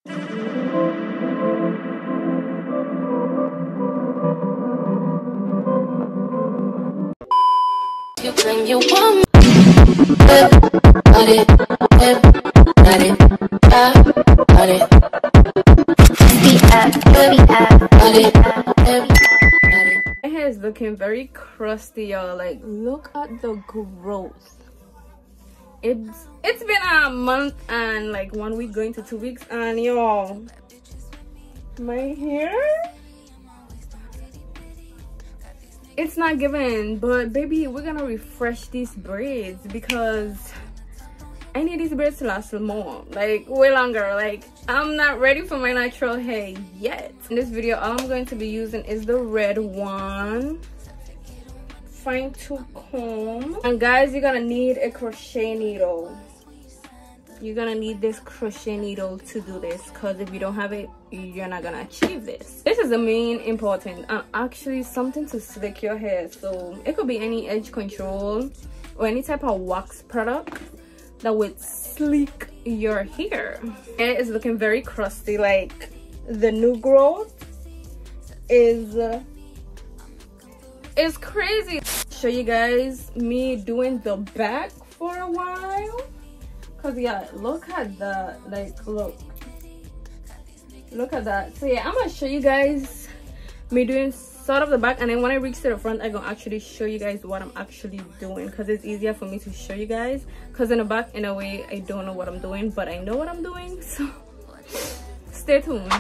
You claim you want got it, got it, got it. My hair is looking very crusty, y'all. Like, look at the growth. It's been a month and like 1 week going to 2 weeks, and y'all, my hair, it's not giving. But baby, we're gonna refresh these braids because I need these braids to last more, like way longer. Like, I'm not ready for my natural hair yet. In this video, all I'm going to be using is the red one fine tooth comb. And guys, you're gonna need a crochet needle. You're gonna need this crochet needle to do this, because if you don't have it, you're not gonna achieve this. This is the main important, actually something to slick your hair. So it could be any edge control or any type of wax product that would sleek your hair. It is looking very crusty. Like, the new growth is crazy. Show you guys me doing the back for a while, because yeah, look at that. Like, look at that. So yeah, I'm gonna show you guys me doing sort of the back, and then when I reach to the front, I'm gonna actually show you guys what I'm actually doing, because it's easier for me to show you guys, because in the back, in a way, I don't know what I'm doing, but I know what I'm doing. So stay tuned.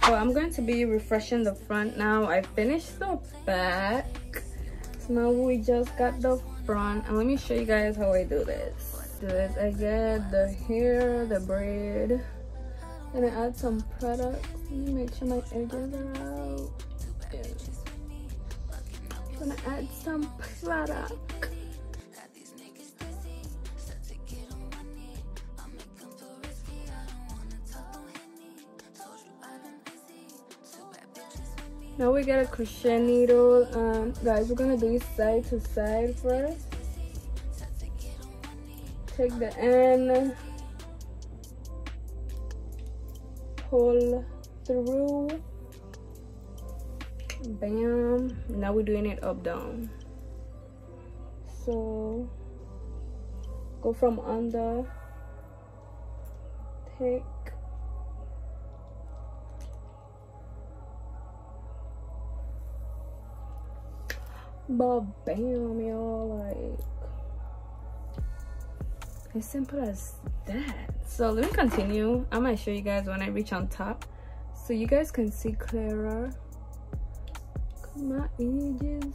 So I'm going to be refreshing the front now. I finished the back, so now we just got the front, and let me show you guys how I do this. I get the hair, the braid, and I add some product. Let me make sure my edges are out. Yeah. I'm gonna add some product. Now we get a crochet needle. Guys, we're gonna do it side to side first. Take the end, pull through, bam. Now we're doing it up down. So go from under, take, but bam, y'all, like, as simple as that. So let me continue. I'm gonna show you guys when I reach on top so you guys can see clearer. My edges.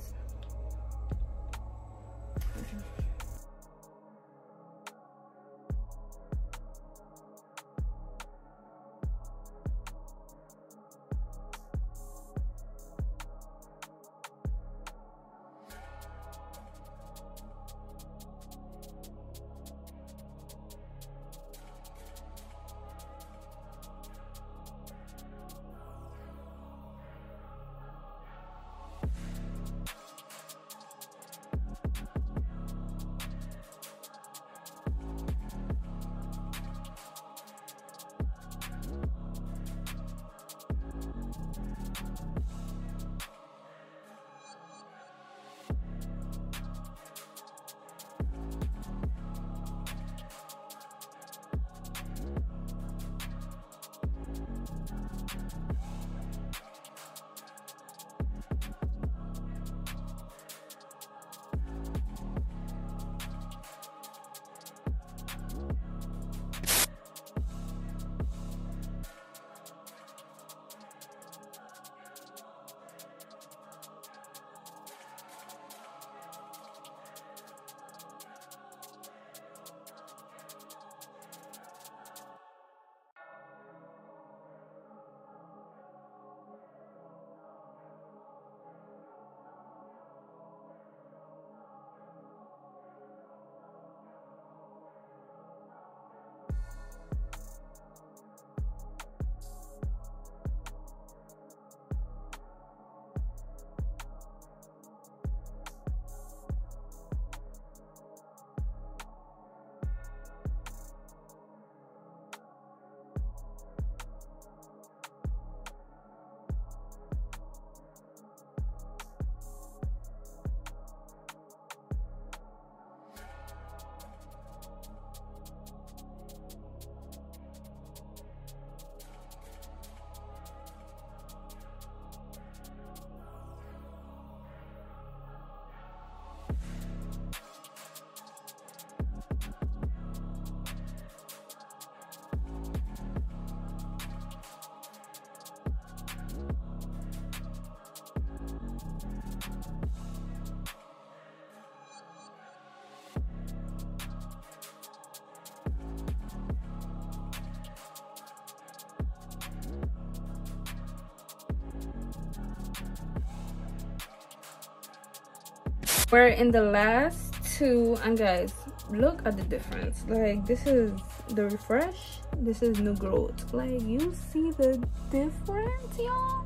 We're in the last two, and guys, look at the difference. Like, this is the refresh, this is new growth. Like, you see the difference, y'all?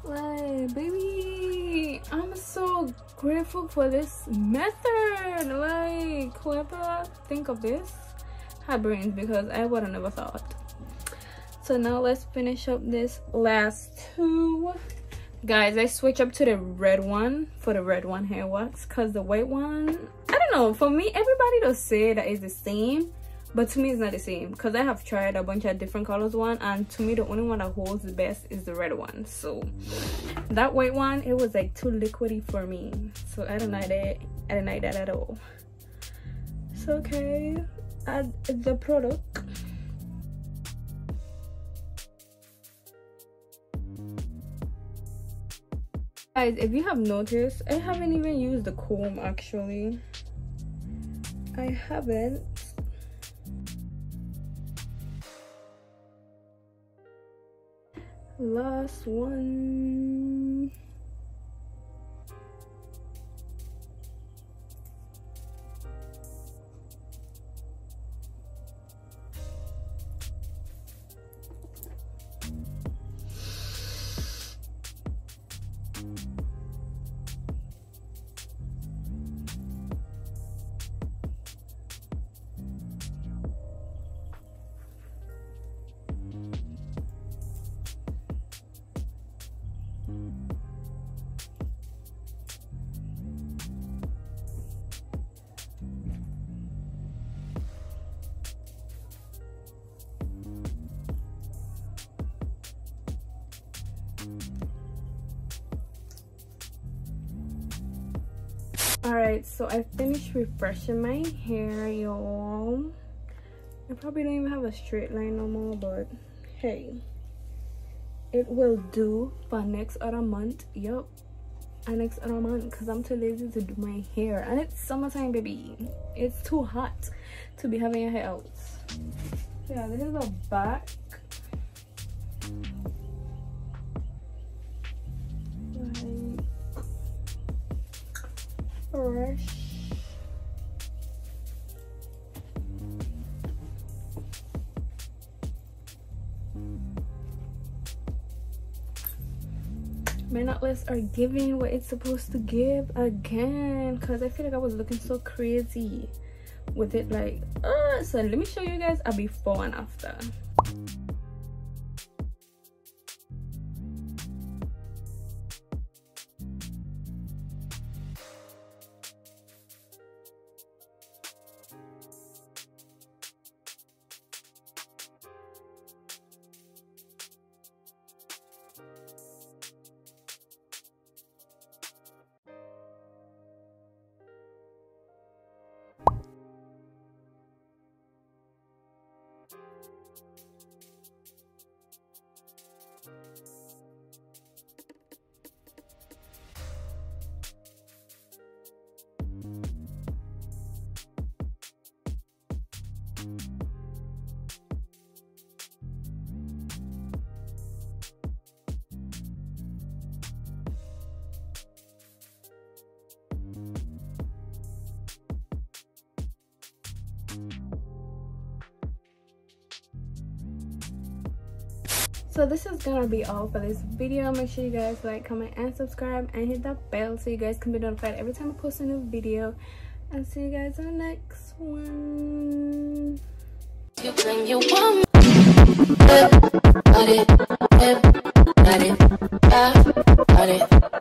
Like, baby, I'm so grateful for this method. Like, whoever think of this had brains, because I would have never thought. So now let's finish up this last two. Guys, I switch up to the red one for the red one hair wax, because the white one, I don't know, for me, everybody does say that it's the same, but to me it's not the same, because I have tried a bunch of different colors one, and to me the only one that holds the best is the red one. So that white one, it was like too liquidy for me, so I don't like that. I don't like that at all. So okay, add the product. Guys, if you have noticed, I haven't even used the comb actually. I haven't. Last one. Alright, so I finished refreshing my hair, y'all. I probably don't even have a straight line no more, but hey, it will do for next other month. Yup, and next other month, because I'm too lazy to do my hair, and it's summertime, baby. It's too hot to be having your hair out. So yeah, this is the back. Fresh. My knotless are giving what it's supposed to give again, because I feel like I was looking so crazy with it, like so let me show you guys a before and after. So this is gonna be all for this video. Make sure you guys like, comment, and subscribe, and hit that bell so you guys can be notified every time I post a new video. And see you guys in the next one. You claim you want it, got it, got it, got it.